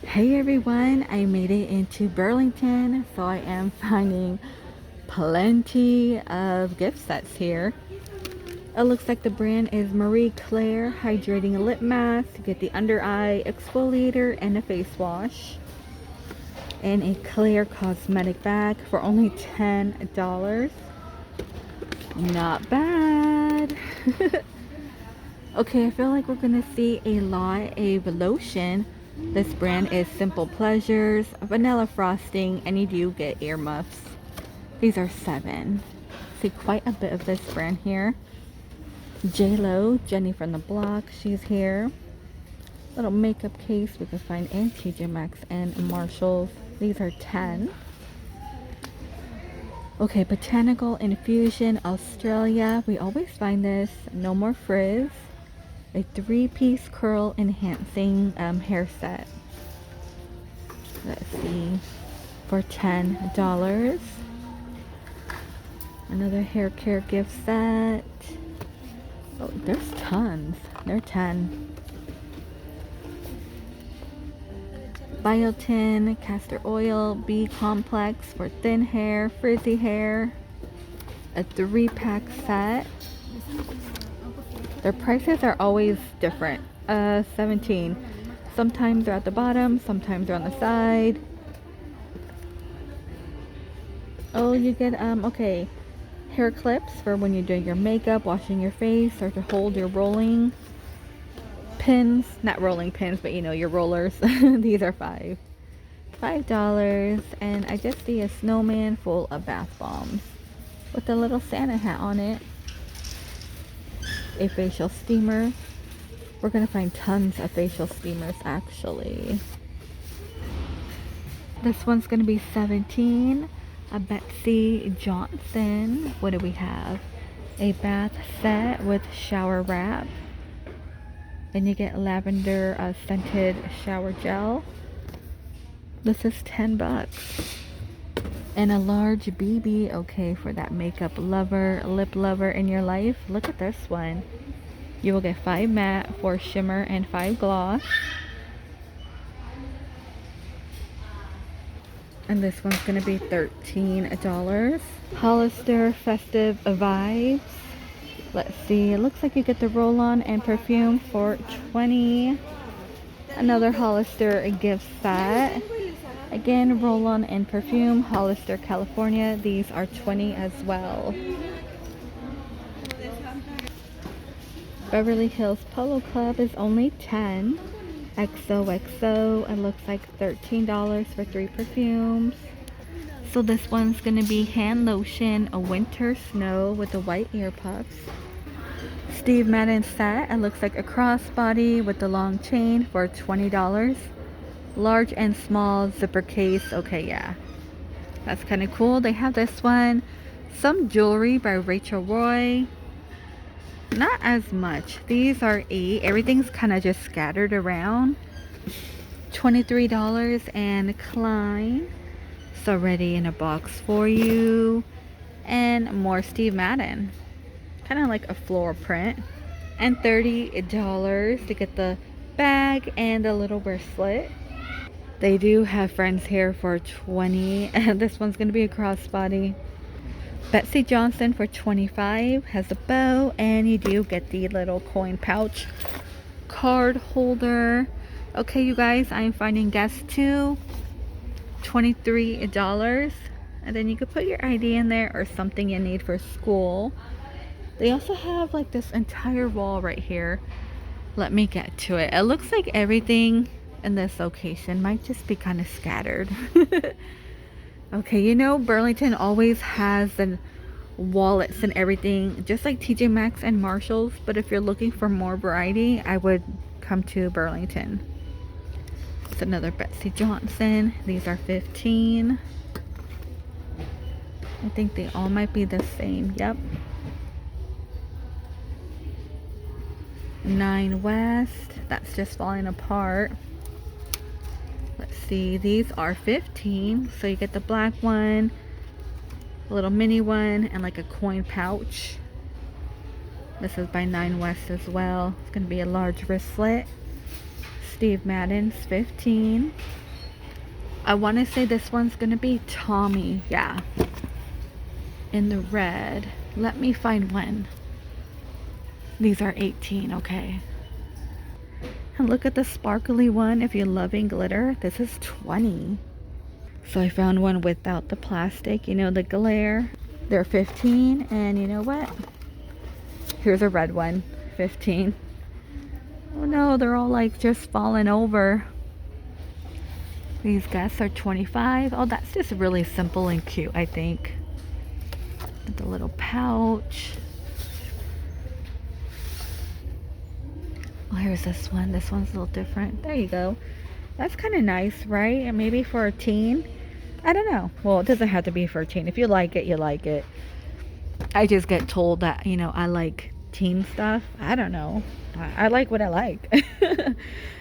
Hey everyone, I made it into Burlington, so I am finding plenty of gift sets here. It looks like the brand is Marie Claire Hydrating Lip Mask. You get the under eye exfoliator and a face wash. And a clear cosmetic bag for only $10. Not bad. Okay, I feel like we're gonna see a lot of lotion. This brand is Simple Pleasures, vanilla frosting, and you do get earmuffs. These are 7. See quite a bit of this brand here. J-Lo, Jenny from the Block, she's here. Little makeup case we can find in TJ Maxx and Marshalls. These are 10. Okay, Botanical Infusion, Australia. We always find this. No More Frizz. A 3-piece curl enhancing hair set. Let's see. For $10. Another hair care gift set. Oh, there's tons. They're 10. Biotin castor oil B complex for thin hair, frizzy hair. A 3-pack set. Their prices are always different. 17. Sometimes they're at the bottom, sometimes they're on the side. Oh, you get okay, hair clips for when you're doing your makeup, washing your face, or to hold your rolling pins. Not rolling pins, but you know, your rollers. These are $5. And I just see a snowman full of bath bombs with a little Santa hat on it. A facial steamer. We're gonna find tons of facial steamers actually. This one's gonna be 17. A Betsy Johnson. What do we have? A bath set with shower wrap. And you get lavender scented shower gel. This is $10. And a large BB, okay, for that makeup lover, lip lover in your life. Look at this one. You will get 5 matte, 4 shimmer, and 5 gloss. And this one's gonna be $13. Hollister Festive Vibes. Let's see, it looks like you get the roll-on and perfume for 20. Another Hollister gift set. Again, roll-on and perfume, Hollister, California. These are 20 as well. Beverly Hills Polo Club is only 10. XOXO, it looks like $13 for 3 perfumes. So this one's gonna be hand lotion, a winter snow with the white ear puffs. Steve Madden set, it looks like a crossbody with the long chain for $20. Large and small zipper case. Okay, yeah, that's kind of cool. They have this one. Some jewelry by Rachel Roy. Not as much. These are 8. Everything's kind of just scattered around. $23. And Klein. It's already in a box for you. And more Steve Madden. Kind of like a floral print. And $30 to get the bag and the little bracelet. They do have friends here for 20. And this one's going to be a crossbody. Betsy Johnson for 25 has a bow, and you do get the little coin pouch card holder. Okay, you guys, I'm finding Guess 2, $23. And then you could put your ID in there or something you need for school. They also have like this entire wall right here. Let me get to it. It looks like everything in this location might just be kind of scattered. Okay, you know, Burlington always has the wallets and everything, just like TJ Maxx and Marshalls. But if you're looking for more variety, I would come to Burlington. It's another Betsy Johnson. These are 15. I think they all might be the same. Yep. 9 West. That's just falling apart. Let's see, these are 15. So you get the black one, a little mini one, and like a coin pouch. This is by 9 West as well. It's going to be a large wristlet. Steve Madden's 15. I want to say this one's gonna be Tommy, yeah, in the red. Let me find one. These are 18, okay. And look at the sparkly one. If you're loving glitter, this is 20. So I found one without the plastic, you know, the glare. They're 15, and you know what? Here's a red one, 15. Oh no, they're all like just falling over. These guys are 25. Oh, that's just really simple and cute, I think. With the little pouch. Oh, here's this one. This one's a little different. There you go. That's kind of nice, right? And maybe for a teen. I don't know. Well, it doesn't have to be for a teen. If you like it, you like it. I just get told that, you know, I like teen stuff. I don't know. I like what I like.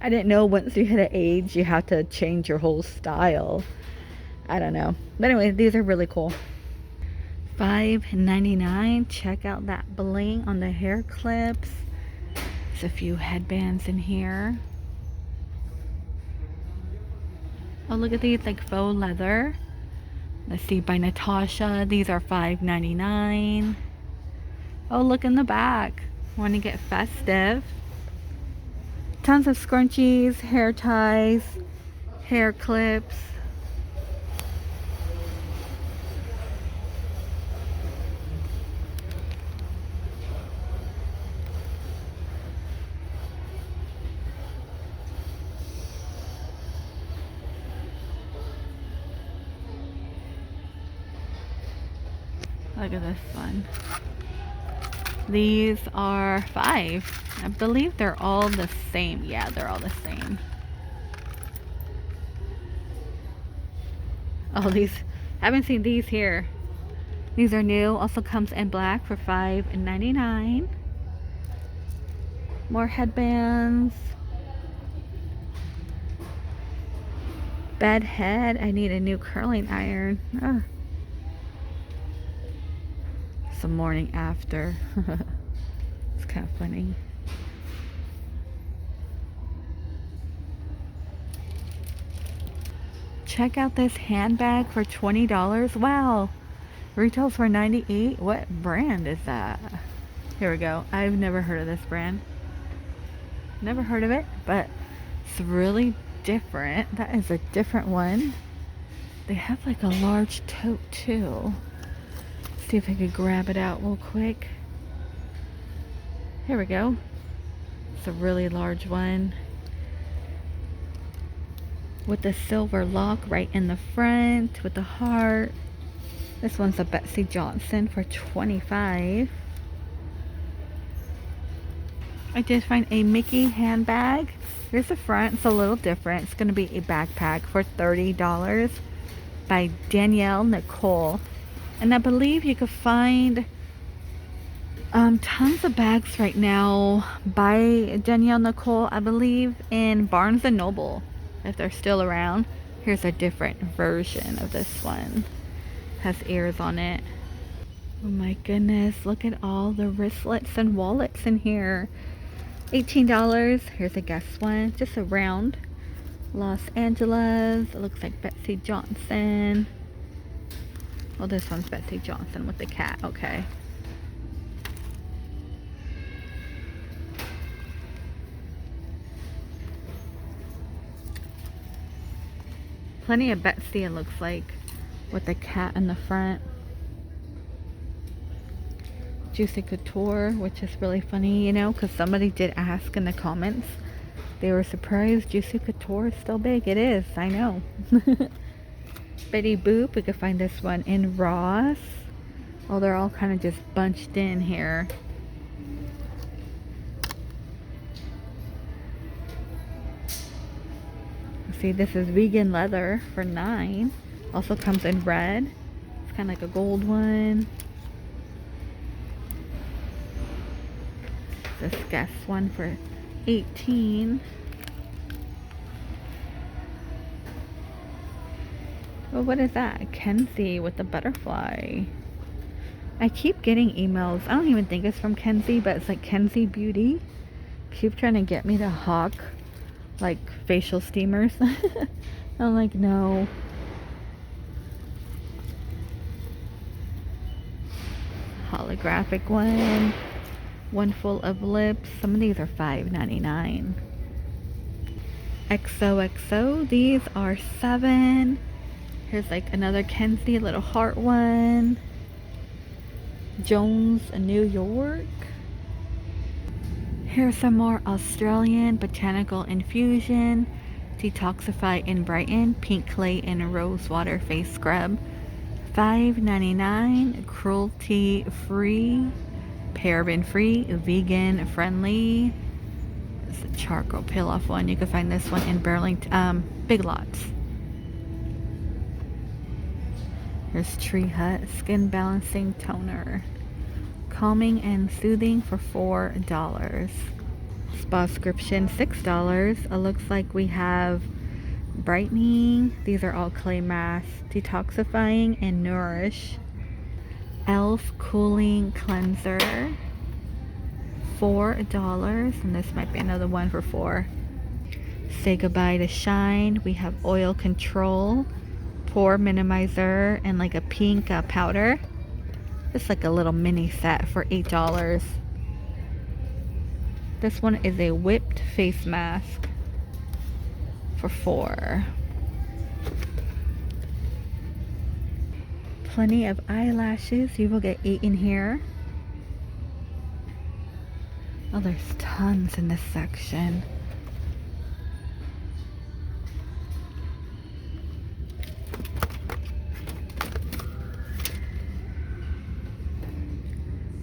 I didn't know once you hit an age, you have to change your whole style. I don't know. But anyway, these are really cool. $5.99. Check out that bling on the hair clips. There's a few headbands in here. Oh, look at these, like faux leather. Let's see, by Natasha. These are $5.99. Oh, look in the back. Want to get festive. Tons of scrunchies, hair ties, hair clips. Look at this one. These are $5. I believe they're all the same. Yeah, they're all the same. Oh, these, I haven't seen these here. These are new. Also comes in black for $5.99. More headbands. Bed head. I need a new curling iron. Oh. Some morning after. It's kind of funny. Check out this handbag for $20. Wow. Retails for $98. What brand is that? Here we go. I've never heard of this brand. Never heard of it, but it's really different. That is a different one. They have like a large tote too. See if I could grab it out real quick. Here we go. It's a really large one with the silver lock right in the front with the heart. This one's a Betsy Johnson for $25. I did find a Mickey handbag. Here's the front. It's a little different. It's going to be a backpack for $30 by Danielle Nicole. And I believe you could find tons of bags right now by Danielle Nicole, I believe, in Barnes & Noble, if they're still around. Here's a different version of this one. Has ears on it. Oh my goodness, look at all the wristlets and wallets in here. $18. Here's a Guess one, just a round. Los Angeles. It looks like Betsy Johnson. Well, this one's Betsy Johnson with the cat. Okay. Plenty of Betsy, it looks like, with the cat in the front. Juicy Couture, which is really funny, you know, because somebody did ask in the comments. They were surprised Juicy Couture is still big. It is, I know. Betty Boop, we could find this one in Ross. Oh, they're all kind of just bunched in here. See, this is vegan leather for $9. Also comes in red. It's kind of like a gold one. This Guess one for $18. Well, what is that? Kenzie with the butterfly. I keep getting emails. I don't even think it's from Kenzie, but it's like Kenzie Beauty. Keep trying to get me to hawk like facial steamers. I'm like, no. Holographic one full of lips. Some of these are $5.99. XOXO, these are $7. Here's like another Kenzie little heart one. Jones, New York. Here's some more Australian botanical infusion. Detoxify in Brighton, pink clay and rose water face scrub. $5.99. Cruelty free, paraben free, vegan friendly. It's a charcoal peel off one. You can find this one in Burlington, Big Lots. Here's Tree Hut Skin Balancing Toner. Calming and soothing for $4. Spa subscription $6. It looks like we have brightening. These are all clay masks. Detoxifying and nourish. Elf cooling cleanser $4, and this might be another one for $4. Say goodbye to shine. We have oil control, pore minimizer, and like a pink powder. It's like a little mini set for $8. This one is a whipped face mask for $4. Plenty of eyelashes. You will get 8 in here. Oh, there's tons in this section.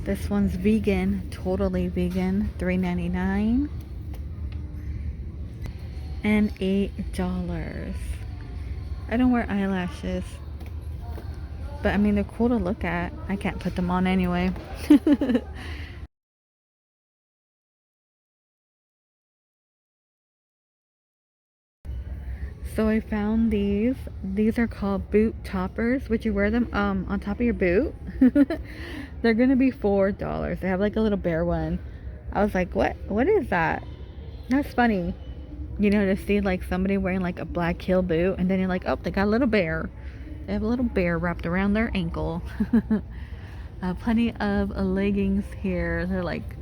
This one's vegan, totally vegan, $3.99 and $8. I don't wear eyelashes, but I mean, they're cool to look at. I can't put them on anyway. So I found these. These are called boot toppers. Would you wear them on top of your boot? They're gonna be $4. They have like a little bear one. I was like, what is that? That's funny, you know, to see like somebody wearing like a black heel boot, and then you're like, oh, they got a little bear. They have a little bear wrapped around their ankle. Plenty of leggings here. They're like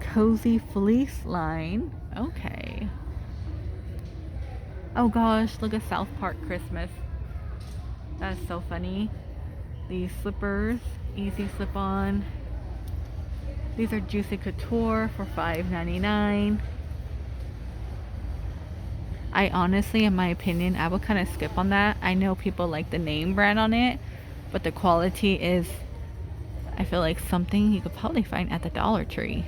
cozy fleece line. Okay. Oh gosh, look at South Park Christmas. That is so funny. These slippers, easy slip on. These are Juicy Couture for $5.99. I honestly, in my opinion, I would kind of skip on that. I know people like the name brand on it, but the quality is, I feel like, something you could probably find at the Dollar Tree.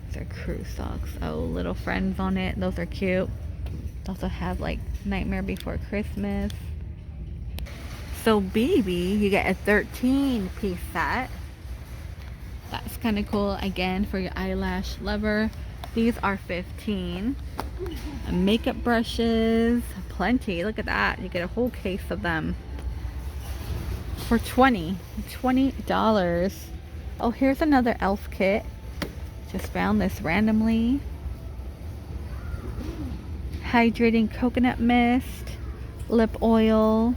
These are crew socks. Oh, little friends on it. Those are cute. They also have like Nightmare Before Christmas. So baby, you get a 13-piece set. That's kind of cool. Again, for your eyelash lover. These are $15. Makeup brushes, plenty. Look at that. You get a whole case of them for $20. Oh, here's another elf kit. Just found this randomly. Hydrating coconut mist, lip oil,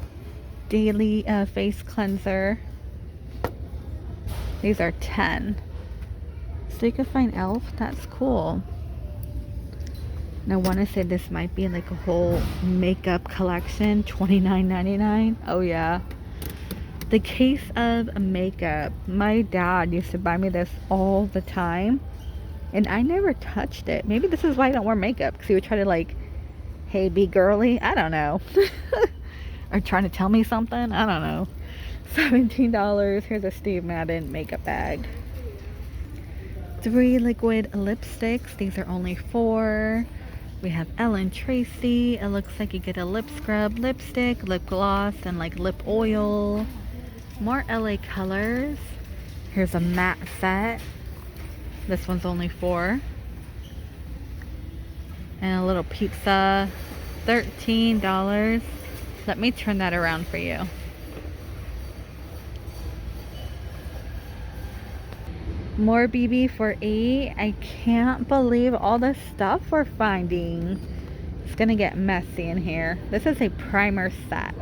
daily face cleanser. These are $10. So you can find elf. That's cool. And I want to say this might be like a whole makeup collection. $29.99. Oh yeah. The case of makeup. My dad used to buy me this all the time, and I never touched it. Maybe this is why I don't wear makeup, because he would try to like, hey, be girly. I don't know. Or trying to tell me something. I don't know. $17. Here's a Steve Madden makeup bag. 3 liquid lipsticks. These are only $4. We have Ellen Tracy. It looks like you get a lip scrub, lipstick, lip gloss, and like lip oil. More LA colors. Here's a matte set. This one's only $4. And a little pizza, $13. Let me turn that around for you. More BB for 8. I can't believe all the stuff we're finding. It's gonna get messy in here. This is a primer set.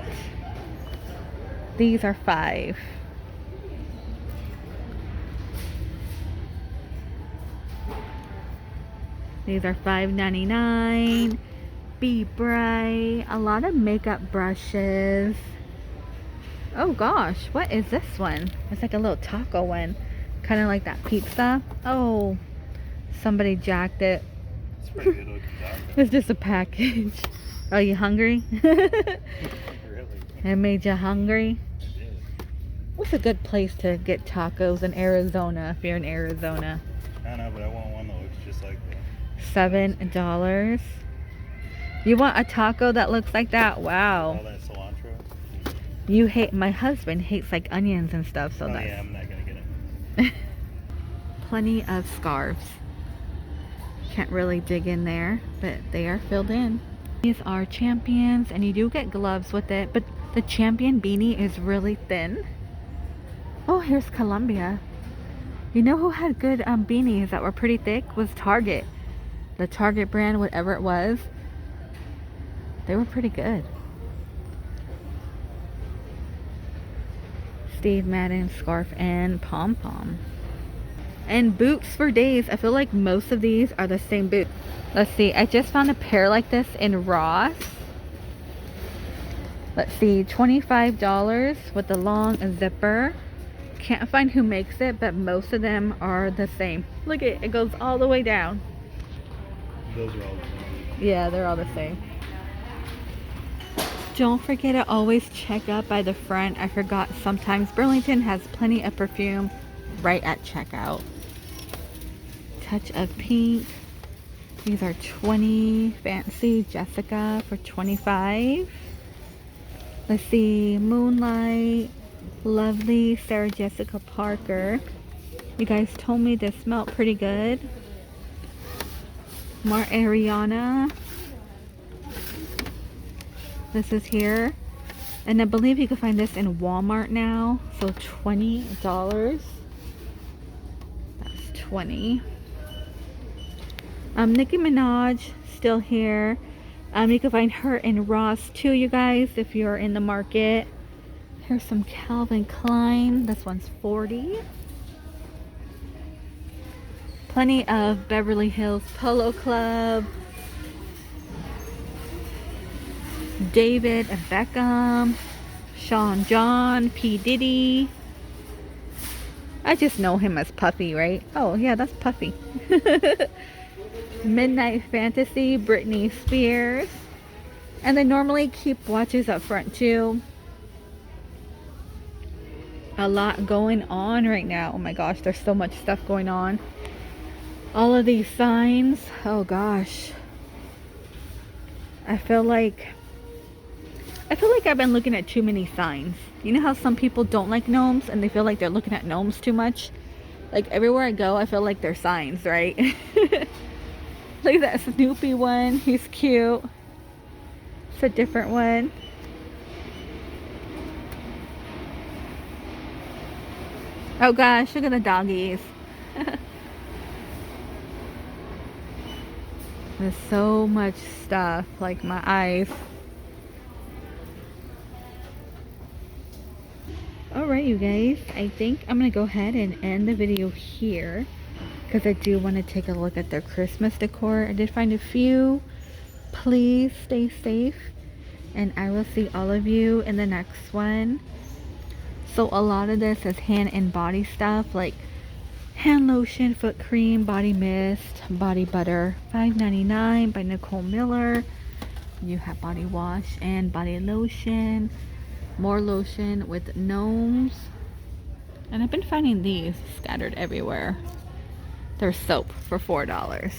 These are 5. These are $5.99. Be Bright. A lot of makeup brushes. Oh gosh, what is this one? It's like a little taco one. Kind of like that pizza. Oh, somebody jacked it. It's pretty good looking taco. It's just a package. Are you hungry? Really? It made you hungry? It did. What's a good place to get tacos in Arizona if you're in Arizona? I know, but I want one that looks just like that. $7. You want a taco that looks like that? Wow. All that cilantro. You hate, my husband hates like onions and stuff, so Oh that's... yeah, I'm not gonna get it. Plenty of scarves. Can't really dig in there, but they are filled in. These are Champions, and you do get gloves with it, but the Champion beanie is really thin. Oh, here's Columbia. You know who had good beanies that were pretty thick? Was Target. The Target brand, whatever it was. They were pretty good. Steve Madden scarf and pom-pom. And boots for days. I feel like most of these are the same boot. Let's see. I just found a pair like this in Ross. Let's see. $25 with the long zipper. Can't find who makes it, but most of them are the same. Look at it. It goes all the way down. Those are all the same. Yeah, they're all the same. Don't forget to always check up by the front. I forgot sometimes Burlington has plenty of perfume right at checkout. Touch of pink. These are 20. Fancy Jessica for 25. Let's see. Moonlight. Lovely Sarah Jessica Parker. You guys told me this smelled pretty good. More Ariana. This is here. And I believe you can find this in Walmart now. So $20. That's 20. Nicki Minaj still here. You can find her in Ross too, you guys, if you're in the market. Here's some Calvin Klein. This one's 40. Plenty of Beverly Hills Polo Club. David Beckham. Sean John. P. Diddy. I just know him as Puffy, right? Oh yeah, that's Puffy. Midnight Fantasy. Britney Spears. And they normally keep watches up front too. A lot going on right now. Oh my gosh, there's so much stuff going on. All of these signs. Oh gosh. I feel like I've been looking at too many signs. You know how some people don't like gnomes and they feel like they're looking at gnomes too much? Like everywhere I go, I feel like they're signs, right? Look at that Snoopy one. He's cute. It's a different one. Oh gosh, look at the doggies. There's so much stuff, like my eyes. Alright you guys, I think I'm going to go ahead and end the video here. Because I do want to take a look at their Christmas decor. I did find a few. Please stay safe. And I will see all of you in the next one. So a lot of this is hand and body stuff. Like hand lotion, foot cream, body mist, body butter. $5.99 by Nicole Miller. You have body wash and body lotion. More lotion with gnomes. And I've been finding these scattered everywhere. They're soap for $4.